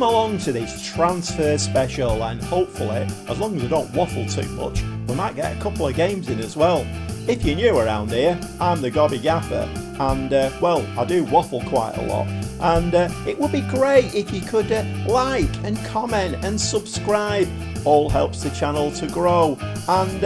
Come along to this transfer special, and hopefully, as long as I don't waffle too much, we might get a couple of games in as well. If you're new around here, I'm the Gobby Gaffer, and well, I do waffle quite a lot, and it would be great if you could like and comment and subscribe. All helps the channel to grow. And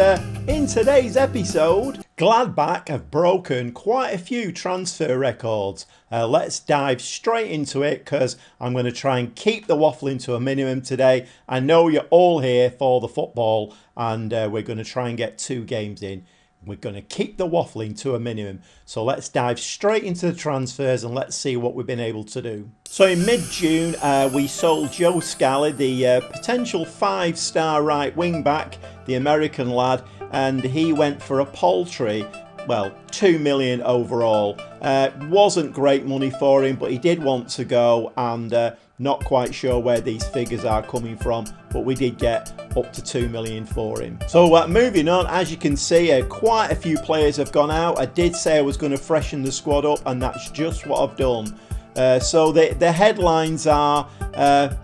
in today's episode, Gladbach have broken quite a few transfer records. Let's dive straight into it, because I'm going to try and keep the waffling to a minimum today. I know you're all here for the football, and we're going to try and get 2 games in. We're going to keep the waffling to a minimum. So let's dive straight into the transfers and let's see what we've been able to do. So in mid-June, we sold Joe Scally, the potential 5-star right wing back, the American lad, and he went for a paltry, well, 2 million overall. Wasn't great money for him, but he did want to go, and not quite sure where these figures are coming from, but we did get up to 2 million for him. So moving on, as you can see, quite a few players have gone out. I did say I was going to freshen the squad up, and that's just what I've done. So the headlines are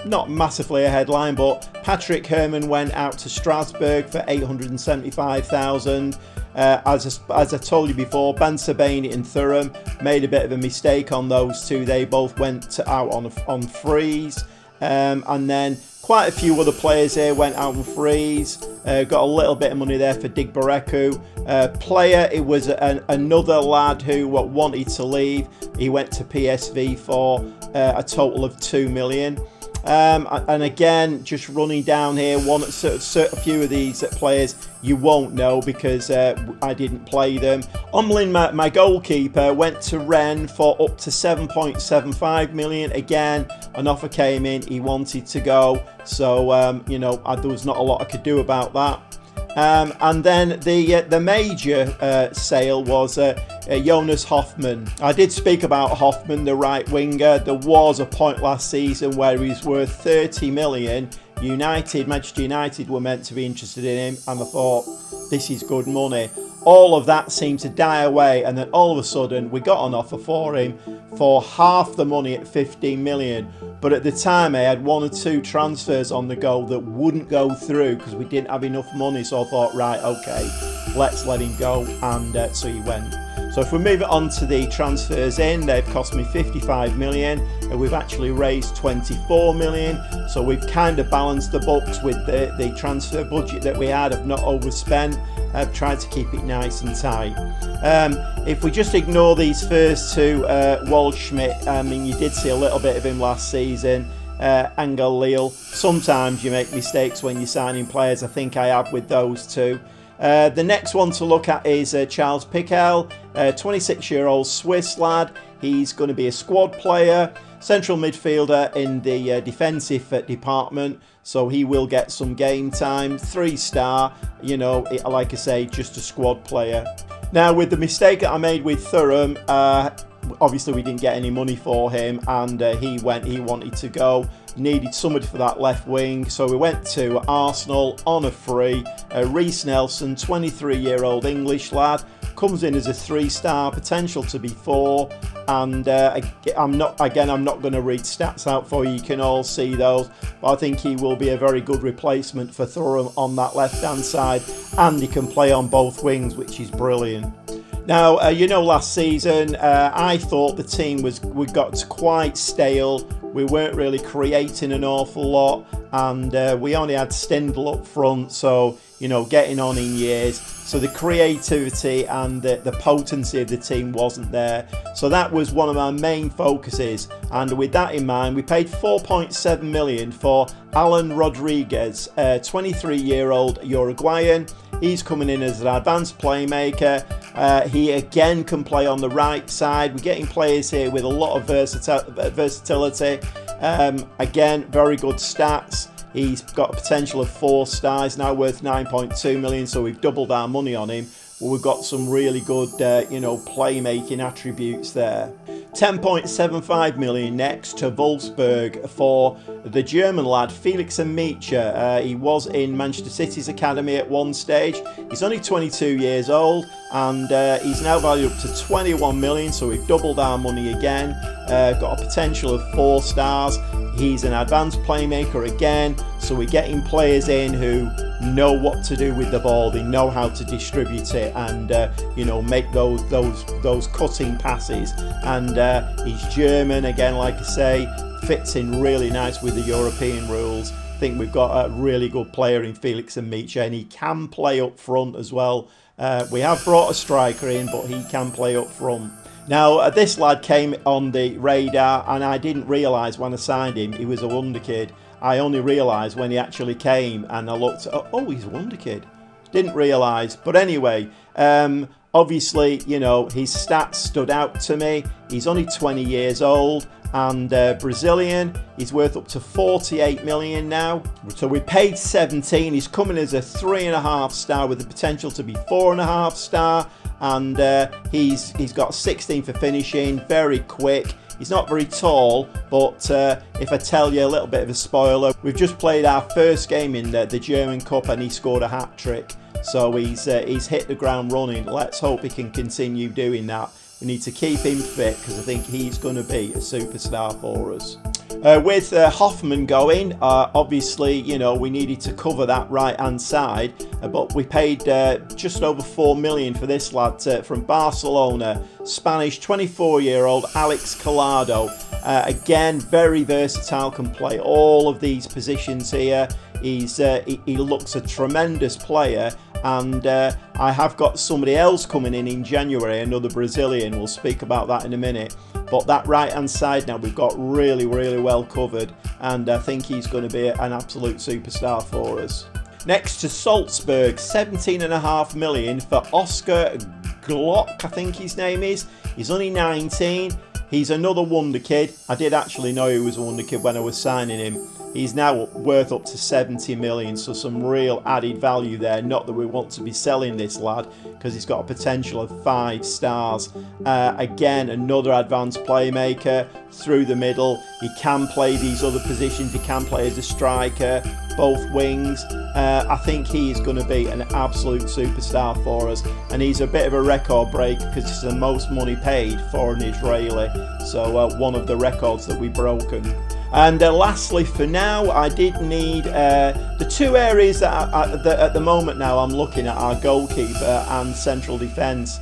not massively a headline, but Patrick Herman went out to Strasbourg for 875,000. As I told you before, Ben Sebaini and Thuram made a bit of a mistake on those two. They both went out on frees, and then quite a few other players here went out on frees. Got a little bit of money there for Digbareku. Player, it was another lad who wanted to leave. He went to PSV for a total of 2 million. And again, just running down here, a few of these players you won't know because I didn't play them. Umlin, my goalkeeper, went to Rennes for up to 7.75 million. Again, an offer came in, he wanted to go, so you know, there was not a lot I could do about that. And then the major sale was Jonas Hoffmann. I did speak about Hoffmann, the right winger. There was a point last season where he was worth 30 million. Manchester United were meant to be interested in him, and I thought, this is good money. All of that seemed to die away, and then all of a sudden we got an offer for him for half the money at 15 million. But at the time I had 1 or 2 transfers on the go that wouldn't go through because we didn't have enough money, so I thought, right, okay, let's let him go, and so he went. So if we move it on to the transfers in, they've cost me 55 million, and we've actually raised 24 million. So we've kind of balanced the books with the transfer budget that we had. I've not overspent. I've tried to keep it nice and tight. If we just ignore these first 2, Waldschmidt, I mean, you did see a little bit of him last season. Angel Lille, sometimes you make mistakes when you're signing players. I think I have with those 2. The next one to look at is Charles Pickel, 26-year-old Swiss lad. He's going to be a squad player, central midfielder in the defensive department, so he will get some game time. 3-star, you know, like I say, just a squad player. Now, with the mistake that I made with Thuram, obviously we didn't get any money for him, and he wanted to go. Needed somebody for that left wing, so we went to Arsenal on a free. Reece Nelson, 23-year-old English lad, comes in as a 3-star, potential to be 4, and I'm not going to read stats out for you, you can all see those, but I think he will be a very good replacement for Thuram on that left hand side, and he can play on both wings, which is brilliant. Now, you know, last season I thought the team we got quite stale. We weren't really creating an awful lot, and we only had Stindl up front, so, you know, getting on in years. So the creativity and the potency of the team wasn't there. So that was one of our main focuses. And with that in mind, we paid 4.7 million for Alan Rodriguez, a 23-year-old Uruguayan. He's coming in as an advanced playmaker. He again can play on the right side. We're getting players here with a lot of versatility. Again, very good stats. He's got a potential of 4 stars, now worth 9.2 million, so we've doubled our money on him. Well, we've got some really good, you know, playmaking attributes there. 10.75 million next to Wolfsburg for the German lad Felix Amicha. He was in Manchester City's academy at one stage. He's only 22 years old, and he's now valued up to 21 million, so we've doubled our money again. Got a potential of 4 stars. He's an advanced playmaker again, so we're getting players in who know what to do with the ball. They know how to distribute it and make those cutting passes. And he's German again, like I say, fits in really nice with the European rules. I think we've got a really good player in Felix and Miche, and he can play up front as well. We have brought a striker in, but he can play up front. Now, this lad came on the radar, and I didn't realise when I signed him he was a wonder kid. I only realised when he actually came, and I looked, oh, he's a wonder kid. Didn't realise. But anyway, obviously, his stats stood out to me. He's only 20 years old and Brazilian. He's worth up to 48 million now. So we paid 17. He's coming as a 3.5 star with the potential to be 4.5 star. And he's got 16 for finishing, very quick. He's not very tall, but if I tell you a little bit of a spoiler, we've just played our first game in the German Cup and he scored a hat-trick. So he's hit the ground running. Let's hope he can continue doing that. We need to keep him fit because I think he's going to be a superstar for us. With Hoffman going, obviously, we needed to cover that right-hand side, but we paid just over 4 million for this lad from Barcelona, Spanish 24-year-old Alex Collado. Again, very versatile, can play all of these positions here. He looks a tremendous player, and I have got somebody else coming in January, another Brazilian. We'll speak about that in a minute. But that right-hand side now we've got really, really well covered, and I think he's going to be an absolute superstar for us. Next to Salzburg, 17.5 million for Oscar Glock, I think his name is. He's only 19. He's another wonder kid. I did actually know he was a wonder kid when I was signing him. He's now worth up to 70 million, so some real added value there. Not that we want to be selling this lad because he's got a potential of 5 stars. Again, another advanced playmaker through the middle. He can play these other positions. He can play as a striker, both wings. I think he is going to be an absolute superstar for us, and he's a bit of a record breaker because it's the most money paid for an Israeli. So one of the records that we've broken. And lastly, for now, I did need the 2 areas that at the moment now I'm looking at are goalkeeper and central defence.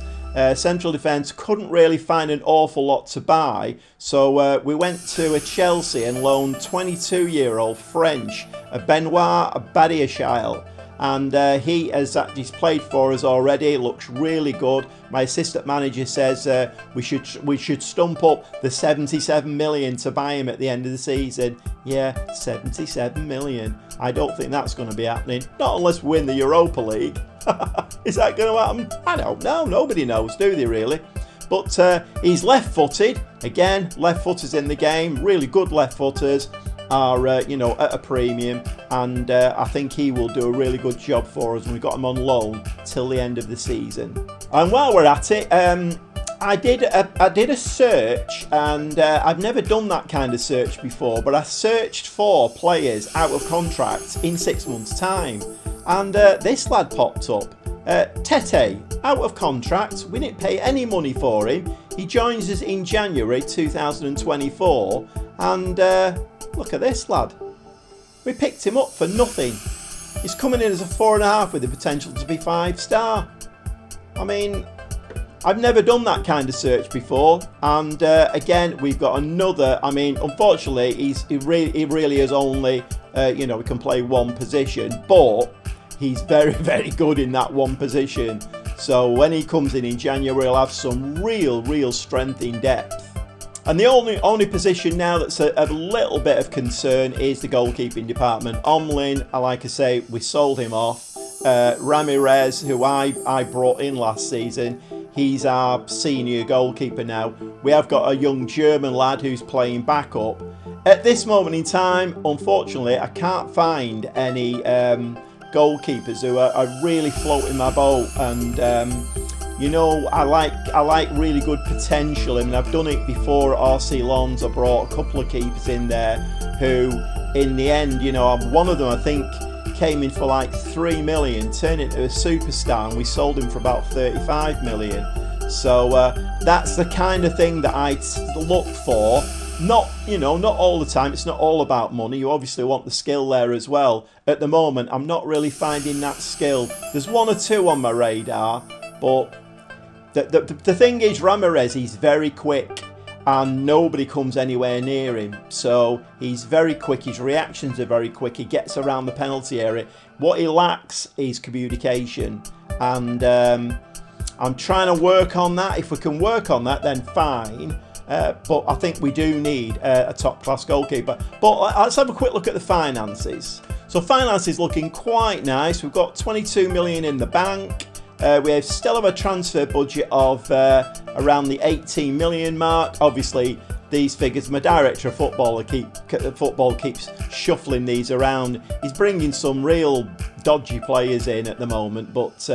Central defence couldn't really find an awful lot to buy, so we went to a Chelsea and loaned 22-year-old French Benoit Badiashile. And he's played for us already. Looks really good. My assistant manager says we should stump up the 77 million to buy him at the end of the season. Yeah, 77 million. I don't think that's going to be happening. Not unless we win the Europa League. Is that going to happen? I don't know. Nobody knows, do they really? But he's left-footed. Again, left-footers in the game. Really good left-footers are at a premium, and I think he will do a really good job for us, and we got him on loan till the end of the season. And while we're at it, I did a search, and I've never done that kind of search before, but I searched for players out of contract in 6 months' time, and this lad popped up. Tete, out of contract. We didn't pay any money for him. He joins us in January 2024, and look at this lad. We picked him up for nothing. He's coming in as a 4.5 with the potential to be 5 star. I mean, I've never done that kind of search before. And again, we've got another. I mean, unfortunately, he really is only, he can play one position, but he's very, very good in that one position. So when he comes in January, he'll have some real strength in depth. And the only position now that's a little bit of concern is the goalkeeping department. Omlin, like I say, we sold him off. Ramirez, who I brought in last season, he's our senior goalkeeper now. We have got a young German lad who's playing backup. At this moment in time, unfortunately, I can't find any goalkeepers who are really floating my boat, and I like really good potential. I mean, I've done it before at RC Lons. I brought a couple of keepers in there who, in the end, one of them I think came in for like 3 million, turned into a superstar, and we sold him for about 35 million. So that's the kind of thing that I look for. not all the time. It's not all about money. You obviously want the skill there as well. At the moment, I'm not really finding that skill. There's one or two on my radar, but the thing is, Ramirez, he's very quick and nobody comes anywhere near him. So he's very quick, his reactions are very quick, he gets around the penalty area. What he lacks is communication, and I'm trying to work on that. If we can work on that, then fine. But I think we do need a top-class goalkeeper. But let's have a quick look at the finances. So finances looking quite nice. We've got 22 million in the bank. We still have a transfer budget of around the 18 million mark. Obviously, these figures, my director of football keeps shuffling these around. He's bringing some real dodgy players in at the moment, but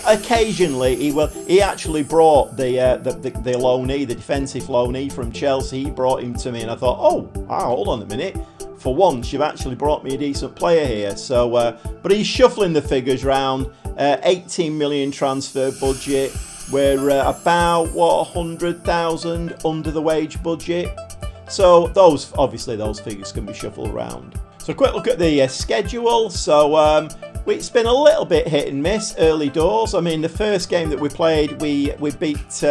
occasionally he actually brought the loanee, the defensive loanee from Chelsea. He brought him to me, and I thought, hold on a minute. For once, you've actually brought me a decent player here. So, but he's shuffling the figures round. 18 million transfer budget. We're about 100,000 under the wage budget. So those figures can be shuffled around. So a quick look at the schedule. So it's been a little bit hit and miss early doors. I mean, the first game that we played, we beat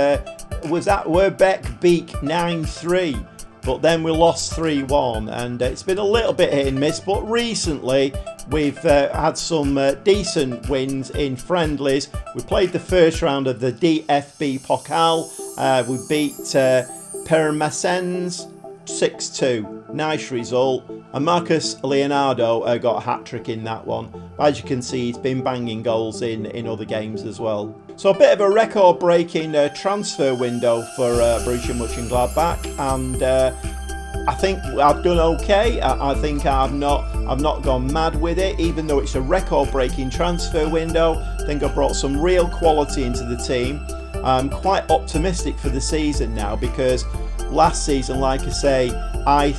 was at Werbeck Beek 9-3. But then we lost 3-1, and it's been a little bit hit and miss. But recently, we've had some decent wins in friendlies. We played the first round of the DFB Pokal. We beat Pirmasens 6-2. Nice result. And Marcus Leonardo got a hat-trick in that one. As you can see, he's been banging goals in other games as well. So a bit of a record-breaking transfer window for Borussia Monchengladbach, and I think I've done okay. I think I've not gone mad with it, even though it's a record-breaking transfer window. I think I've brought some real quality into the team. I'm quite optimistic for the season now, because last season, like I say, I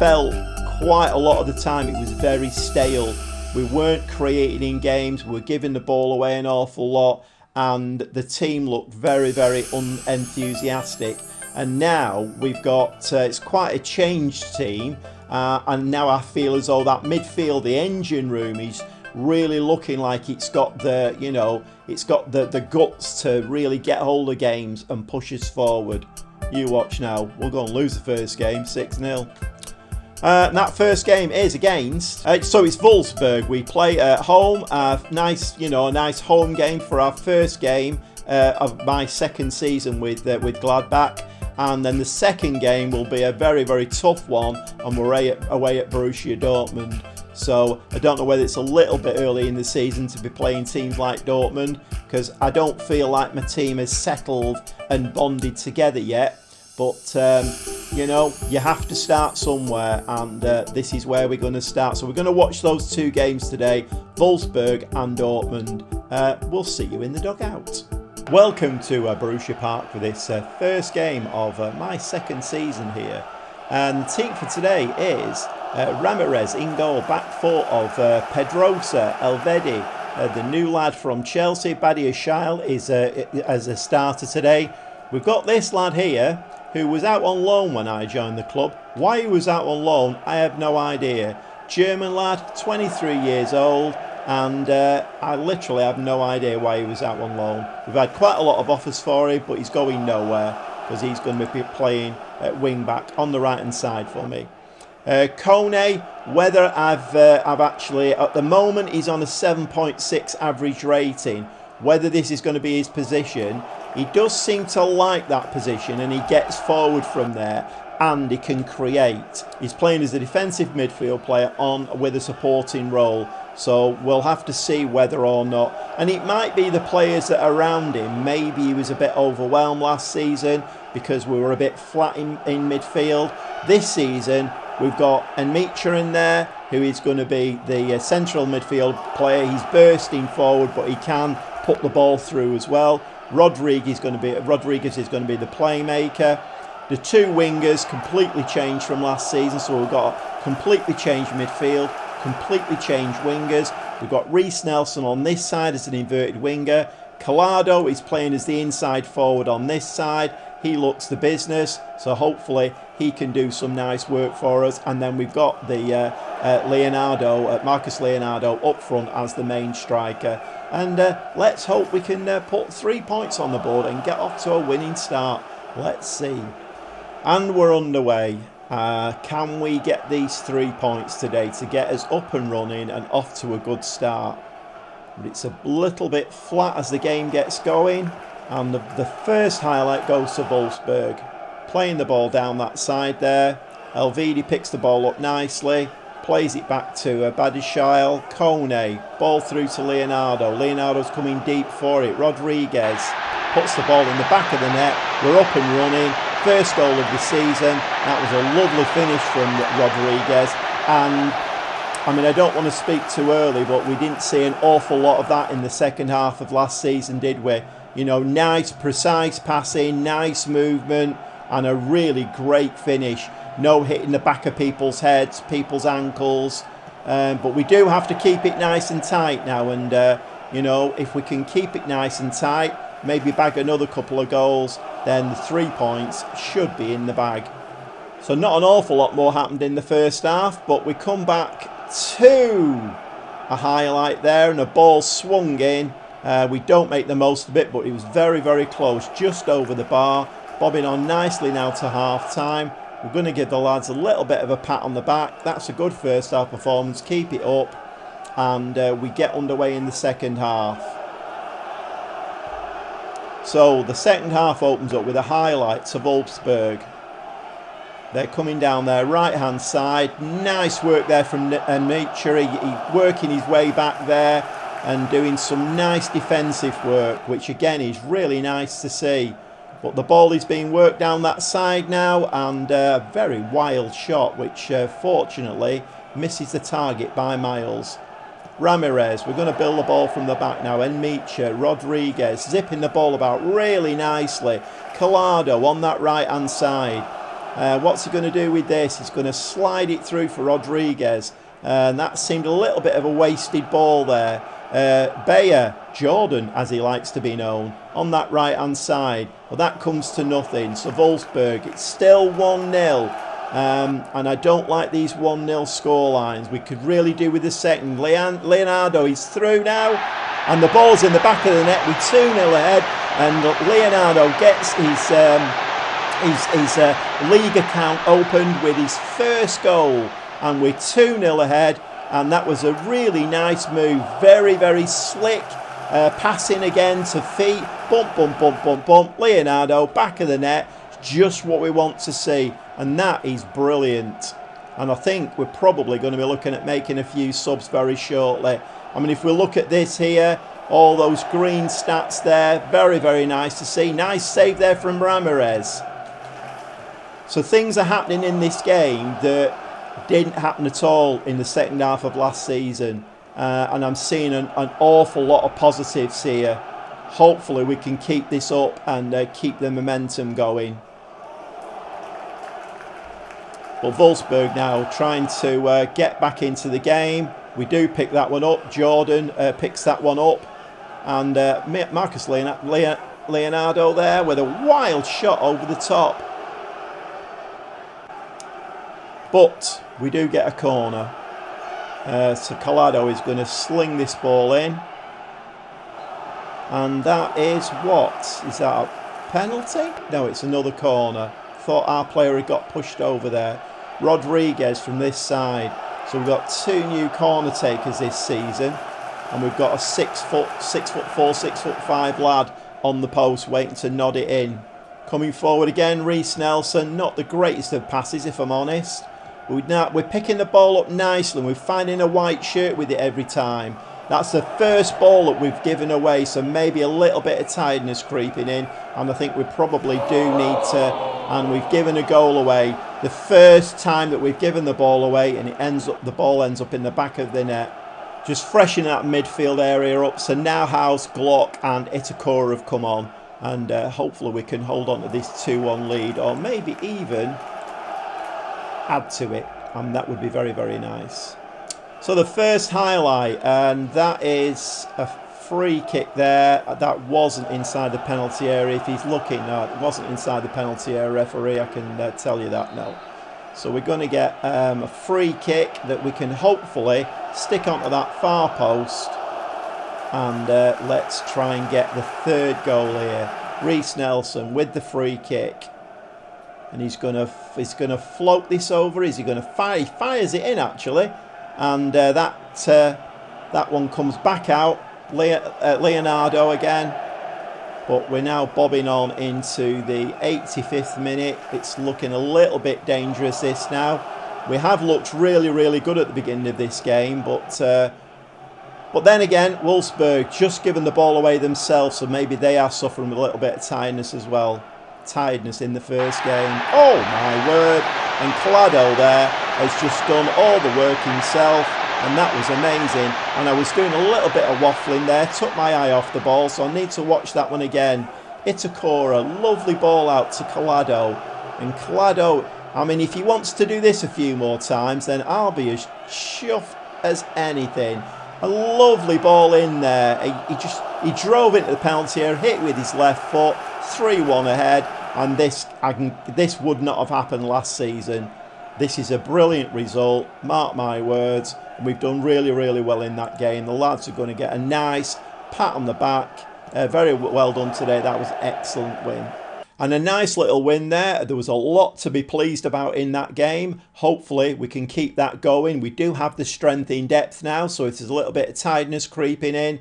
felt quite a lot of the time it was very stale. We weren't creating in games. We were giving the ball away an awful lot, and the team looked very, very unenthusiastic. And now we've got it's quite a changed team, and now I feel as though that midfield, the engine room, is really looking like it's got the the guts to really get hold of games and push us forward. You watch now, we're going to lose the first game 6-0. And that first game is against, so it's Wolfsburg. We play at home. A nice home game for our first game of my second season with Gladbach. And then the second game will be a very, very tough one, and we're away at Borussia Dortmund. So I don't know whether it's a little bit early in the season to be playing teams like Dortmund, because I don't feel like my team has settled and bonded together yet. But, you have to start somewhere, and this is where we're going to start. So we're going to watch those two games today, Wolfsburg and Dortmund. We'll see you in the dugout. Welcome to Borussia Park for this first game of my second season here. And the team for today is Ramirez in goal, back four of Pedrosa, Elvedi, the new lad from Chelsea. Badia Shail is as a starter today. We've got this lad here who was out on loan when I joined the club. Why he was out on loan, I have no idea. German lad, 23 years old, and I literally have no idea why he was out on loan. We've had quite a lot of offers for him, but he's going nowhere because he's going to be playing at wing back on the right hand side for me. Kone, whether I've actually, at the moment he's on a 7.6 average rating. Whether this is going to be his position, he does seem to like that position, and he gets forward from there and he can create. He's playing as a defensive midfield player with a supporting role, so we'll have to see whether or not. And it might be the players that are around him. Maybe he was a bit overwhelmed last season because we were a bit flat in midfield. This season we've got Enmicha in there, who is going to be the central midfield player. He's bursting forward, but he can put the ball through as well. Rodriguez is going to be the playmaker. The two wingers completely changed from last season, so we've got a completely changed midfield, completely changed wingers. We've got Reece Nelson on this side as an inverted winger. Collado is playing as the inside forward on this side. he looks the business, so hopefully he can do some nice work for us. And then we've got the Marcus Leonardo up front as the main striker. And let's hope we can put 3 points on the board and get off to a winning start. Let's see. And we're underway. Can we get these 3 points today to get us up and running and off to a good start? But it's a little bit flat as the game gets going. And the first highlight goes to Wolfsburg. Playing the ball down that side there. Elvedi picks the ball up nicely. Plays it back to Badiashile. Kone. Ball through to Leonardo. Leonardo's coming deep for it. Rodriguez puts the ball in the back of the net. We're up and running. First goal of the season. That was a lovely finish from Rodriguez. And I mean, I don't want to speak too early, but we didn't see an awful lot of that in the second half of last season, did we? You know, nice, precise passing, nice movement, and a really great finish. No hitting the back of people's heads, people's ankles. But we do have to keep it nice and tight now. And, you know, if we can keep it nice and tight, maybe bag another couple of goals, then the 3 points should be in the bag. So not an awful lot more happened in the first half, but we come back to a highlight there and a ball swung in. We don't make the most of it, but it was very, very close, just over the bar. Bobbing on nicely now to half-time. We're going to give the lads a little bit of a pat on the back. That's a good first half performance. Keep it up. And we get underway in the second half. So the second half opens up with a highlight to Wolfsburg. They're coming down their right-hand side. Nice work there from Nietzsche. He's working his way back there and doing some nice defensive work, which again is really nice to see. But the ball is being worked down that side now, and a very wild shot, which fortunately misses the target by miles. Ramirez, we're going to build the ball from the back now. Enmicha, Rodriguez, zipping the ball about really nicely. Collado on that right-hand side. What's he going to do with this? He's going to slide it through for Rodriguez. And that seemed a little bit of a wasted ball there. Bayer, Jordan, as he likes to be known, on that right-hand side. Well, that comes to nothing. So Wolfsburg, it's still 1-0. And I don't like these 1-0 scorelines. We could really do with the second. Leonardo is through now. And the ball's in the back of the net. We're 2-0 ahead. And Leonardo gets his league account opened with his first goal. And we're 2-0 ahead. And that was a really nice move. Very, very slick. Passing again to feet. Bump, bump, bump, bump, bump. Leonardo, back of the net. Just what we want to see. And that is brilliant. And I think we're probably going to be looking at making a few subs very shortly. I mean, if we look at this here, all those green stats there. Very, very nice to see. Nice save there from Ramirez. So things are happening in this game that didn't happen at all in the second half of last season. And I'm seeing an awful lot of positives here. Hopefully we can keep this up and keep the momentum going. But Wolfsburg now trying to get back into the game. We do pick that one up. Jordan picks that one up. And Marcus Leonardo there with a wild shot over the top. But we do get a corner. So Collado is going to sling this ball in. And that is what? Is that a penalty? No, it's another corner. Thought our player had got pushed over there. Rodriguez from this side. So we've got 2 new corner takers this season. And we've got a 6'4", 6'5" lad on the post waiting to nod it in. Coming forward again, Reece Nelson. Not the greatest of passes, if I'm honest. We're picking the ball up nicely and we're finding a white shirt with it every time. That's the first ball that we've given away, so maybe a little bit of tiredness creeping in, and I think we probably do need to. And we've given a goal away the first time that we've given the ball away, and the ball ends up in the back of the net. Just freshening that midfield area up. So now House, Glock and Itakura have come on, and hopefully we can hold on to this 2-1 lead, or maybe even add to it, and that would be very, very nice. So the first highlight, and that is a free kick there. That wasn't inside the penalty area. If he's looking, no, it wasn't inside the penalty area, referee. I can tell you that, no. So we're going to get a free kick that we can hopefully stick onto that far post. And let's try and get the third goal here. Reiss Nelson with the free kick. And he's gonna float this over. Is he gonna fire? He fires it in actually, and that one comes back out. Leonardo again, but we're now bobbing on into the 85th minute. It's looking a little bit dangerous this now. We have looked really, really good at the beginning of this game, but then again, Wolfsburg just given the ball away themselves, so maybe they are suffering with a little bit of tiredness as well. Tiredness in the first game. Oh my word. And Collado there has just done all the work himself, and that was amazing. And I was doing a little bit of waffling there, took my eye off the ball, so I need to watch that one again. Itakura, lovely ball out to Collado. And Collado, I mean, if he wants to do this a few more times, then I'll be as chuffed as anything. A lovely ball in there. He drove into the penalty area, hit with his left foot, 3-1 ahead, and this would not have happened last season. This is a brilliant result, mark my words. We've done really, really well in that game. The lads are going to get a nice pat on the back. Very well done today. That was an excellent win. And a nice little win there. There was a lot to be pleased about in that game. Hopefully we can keep that going. We do have the strength in depth now, so if there's a little bit of tiredness creeping in,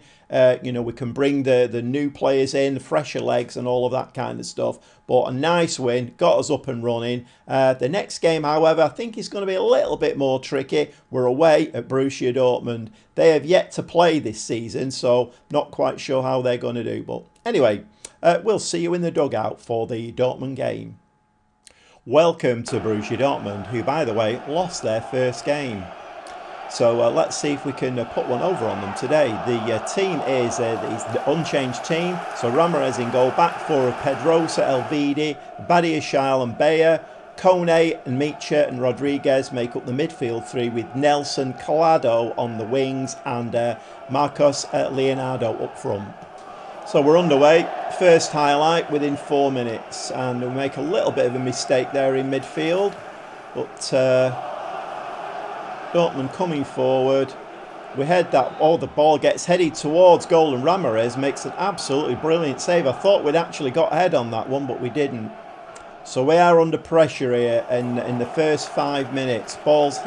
you know, we can bring the new players in, fresher legs and all of that kind of stuff. But a nice win, got us up and running. The next game, however, I think is going to be a little bit more tricky. We're away at Borussia Dortmund. They have yet to play this season, so not quite sure how they're going to do. But anyway, we'll see you in the dugout for the Dortmund game. Welcome to Borussia Dortmund, who, by the way, lost their first game. So let's see if we can put one over on them today. The team is the unchanged team. So Ramirez in goal, back four of Pedrosa, Elvedi, Badiashile and Bayer. Kone and Micha and Rodriguez make up the midfield three, with Nelson, Collado on the wings and Marcos Leonardo up front. So we're underway. First highlight within 4 minutes, and we make a little bit of a mistake there in midfield, but Dortmund coming forward. We head that, the ball gets headed towards goal, and Ramirez makes an absolutely brilliant save. I thought we'd actually got ahead on that one, but we didn't. So we are under pressure here in the first 5 minutes. Ball's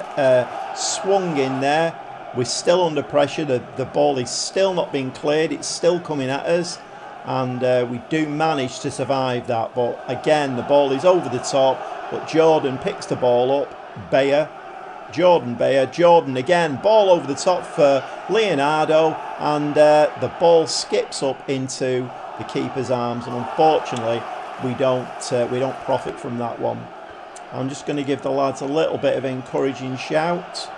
swung in there. We're still under pressure. The ball is still not being cleared. It's still coming at us, and we do manage to survive that. But again, the ball is over the top, but Jordan picks the ball up. Jordan again, ball over the top for Leonardo, and the ball skips up into the keeper's arms, and unfortunately we don't profit from that one. I'm just going to give the lads a little bit of encouraging shout,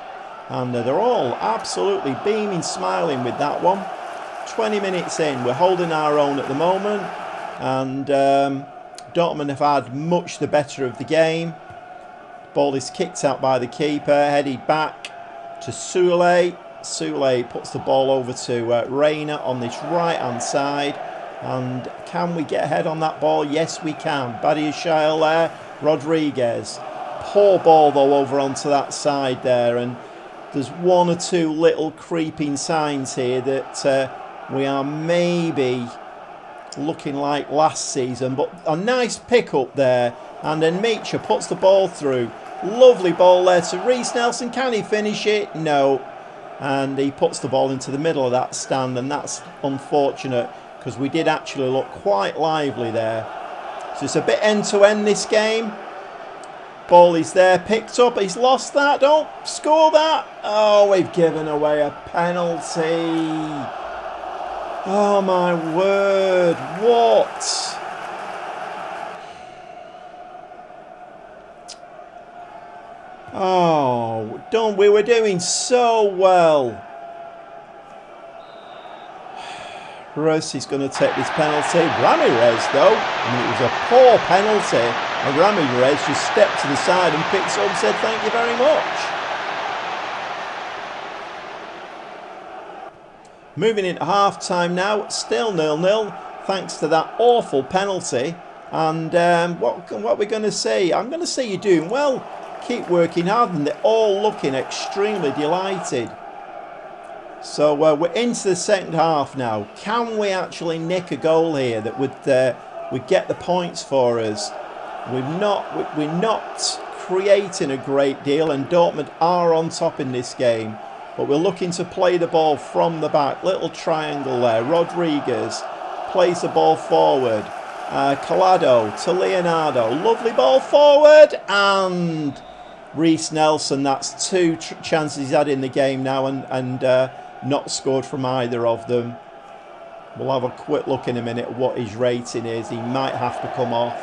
and they're all absolutely beaming, smiling with that one. 20 minutes in, we're holding our own at the moment, and Dortmund have had much the better of the game. Ball is kicked out by the keeper, headed back to Sule. Sule puts the ball over to Reina on this right hand side, and can we get ahead on that ball? Yes we can. Badiashile there, Rodriguez. Poor ball though over onto that side there, and there's one or two little creeping signs here that we are maybe looking like last season. But a nice pick up there, and then Micha puts the ball through. Lovely ball there to Reiss Nelson. Can he finish it? No. And he puts the ball into the middle of that stand, and that's unfortunate because we did actually look quite lively there. So it's a bit end-to-end this game. Ball is there, picked up. He's lost that. Don't score that. Oh, we've given away a penalty. Oh my word. What? Oh, we were doing so well. Rossi's going to take this penalty. Ramirez, though, I mean, it was a poor penalty, and Ramirez just stepped to the side and picked it up and said thank you very much. Moving into half-time now, still 0-0, thanks to that awful penalty. And what are we going to say? I'm going to say you're doing well. Keep working hard, and they're all looking extremely delighted. So we're into the second half now. Can we actually nick a goal here that would get the points for us? We're not creating a great deal, and Dortmund are on top in this game. But we're looking to play the ball from the back. Little triangle there. Rodriguez plays the ball forward. Collado to Leonardo. Lovely ball forward. And Reece Nelson. That's two chances he's had in the game now, and not scored from either of them. We'll have a quick look in a minute at what his rating is. He might have to come off.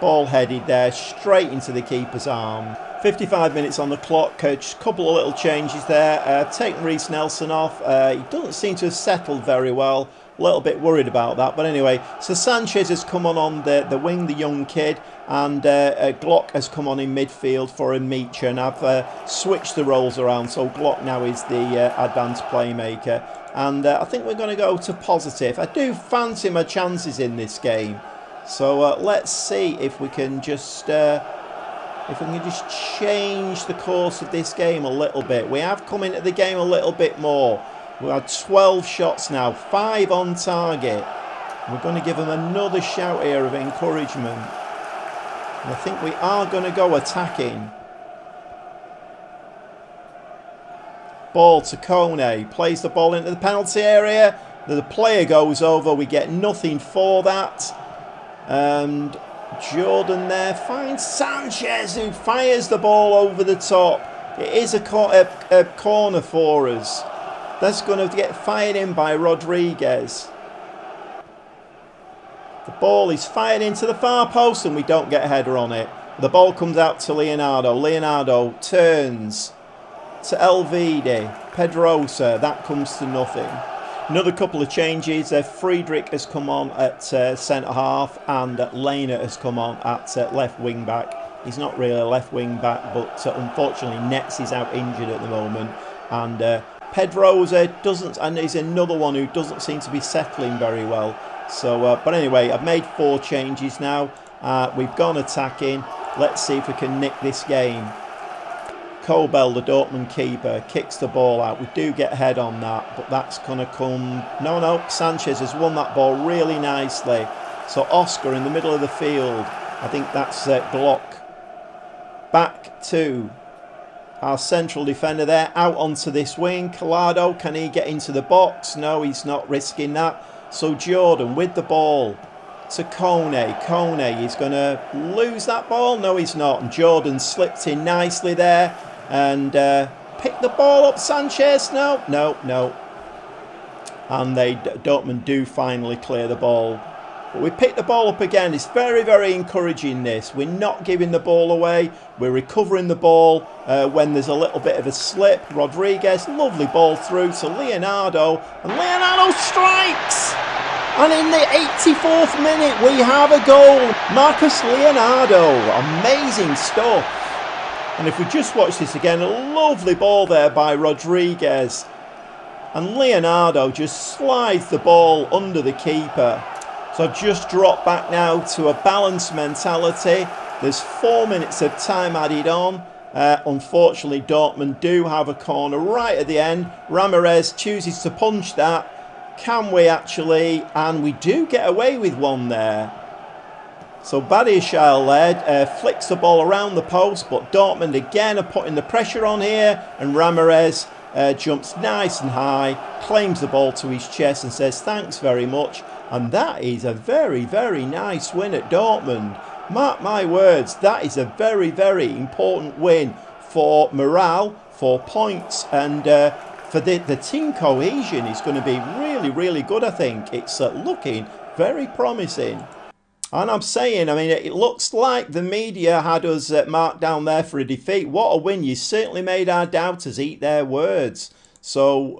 Ball headed there, straight into the keeper's arm. 55 minutes on the clock. Just a couple of little changes there. Taking Reece Nelson off. He doesn't seem to have settled very well. A little bit worried about that. But anyway, so Sanchez has come on the wing, the young kid. And Glock has come on in midfield for Amicha. And I've switched the roles around. So Glock now is the advanced playmaker. And I think we're going to go to positive. I do fancy my chances in this game. So let's see if we can just change the course of this game a little bit. We have come into the game a little bit more. We've had 12 shots now, 5 on target. We're going to give them another shout here of encouragement. And I think we are going to go attacking. Ball to Kone, plays the ball into the penalty area. The player goes over, we get nothing for that. And Jordan there finds Sanchez, who fires the ball over the top. It is a corner for us. That's going to get fired in by Rodriguez. The ball is fired into the far post and we don't get a header on it. The ball comes out to Leonardo. Leonardo turns to Elvedi. Pedrosa, that comes to nothing. Another couple of changes. Friedrich has come on at centre half, and Lehner has come on at left wing back. He's not really a left wing back, but unfortunately Nets is out injured at the moment. And Pedrosa doesn't, and he's another one who doesn't seem to be settling very well. So, but anyway, I've made 4 changes now. We've gone attacking. Let's see if we can nick this game. Kobel, the Dortmund keeper, kicks the ball out. We do get ahead on that, but that's going to come... No, Sanchez has won that ball really nicely. So Oscar in the middle of the field. I think that's Glock. Back to our central defender there, out onto this wing. Collado, can he get into the box? No, he's not risking that. So Jordan with the ball to Kone. Kone is going to lose that ball. No, he's not. And Jordan slipped in nicely there. And pick the ball up, Sanchez. No. And Dortmund do finally clear the ball. But we pick the ball up again. It's very, very encouraging this. We're not giving the ball away. We're recovering the ball when there's a little bit of a slip. Rodriguez, lovely ball through to Leonardo. And Leonardo strikes! And in the 84th minute, we have a goal. Marcus Leonardo. Amazing stuff. And if we just watch this again, a lovely ball there by Rodriguez. And Leonardo just slides the ball under the keeper. So I've just dropped back now to a balanced mentality. There's 4 minutes of time added on. Unfortunately, Dortmund do have a corner right at the end. Ramirez chooses to punch that. Can we actually? And we do get away with one there. So Badiashile led, flicks the ball around the post, but Dortmund again are putting the pressure on here, and Ramirez jumps nice and high, claims the ball to his chest and says thanks very much. And that is a very, very nice win at Dortmund. Mark my words, that is a very, very important win for morale, for points, and for the team cohesion is going to be really, really good, I think. It's looking very promising. And I'm saying, I mean, it looks like the media had us marked down there for a defeat. What a win. You certainly made our doubters eat their words. So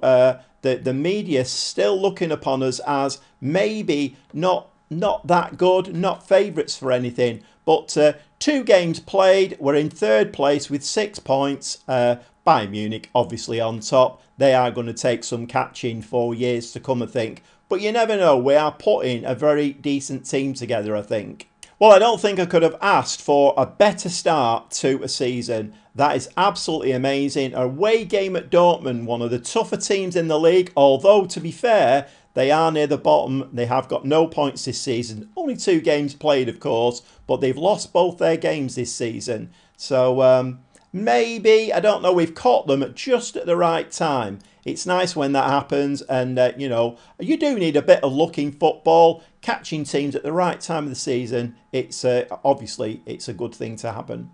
the media still looking upon us as maybe not that good, not favourites for anything. But 2 games played, we're in 3rd place with 6 points. Bayern Munich obviously on top. They are going to take some catching for years to come, I think. But you never know, we are putting a very decent team together, I think. Well, I don't think I could have asked for a better start to a season. That is absolutely amazing. A away game at Dortmund, one of the tougher teams in the league, although to be fair, they are near the bottom. They have got no points this season. Only 2 games played, of course, but they've lost both their games this season. So maybe, I don't know, we've caught them just at the right time. It's nice when that happens, and you know, you do need a bit of luck in football. Catching teams at the right time of the season, it's obviously it's a good thing to happen.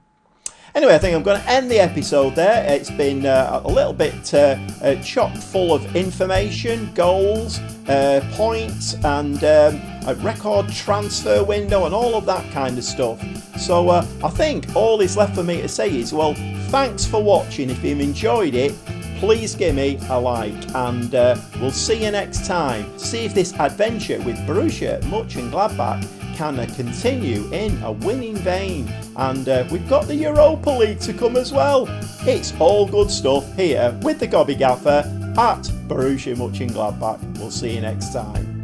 Anyway, I think I'm going to end the episode there. It's been a little bit chock full of information, goals, points, and a record transfer window and all of that kind of stuff. So I think all is left for me to say is, well, thanks for watching. If you've enjoyed it, please give me a like, and we'll see you next time. See if this adventure with Borussia Monchengladbach can continue in a winning vein. And we've got the Europa League to come as well. It's all good stuff here with the Gobby Gaffer at Borussia Monchengladbach. We'll see you next time.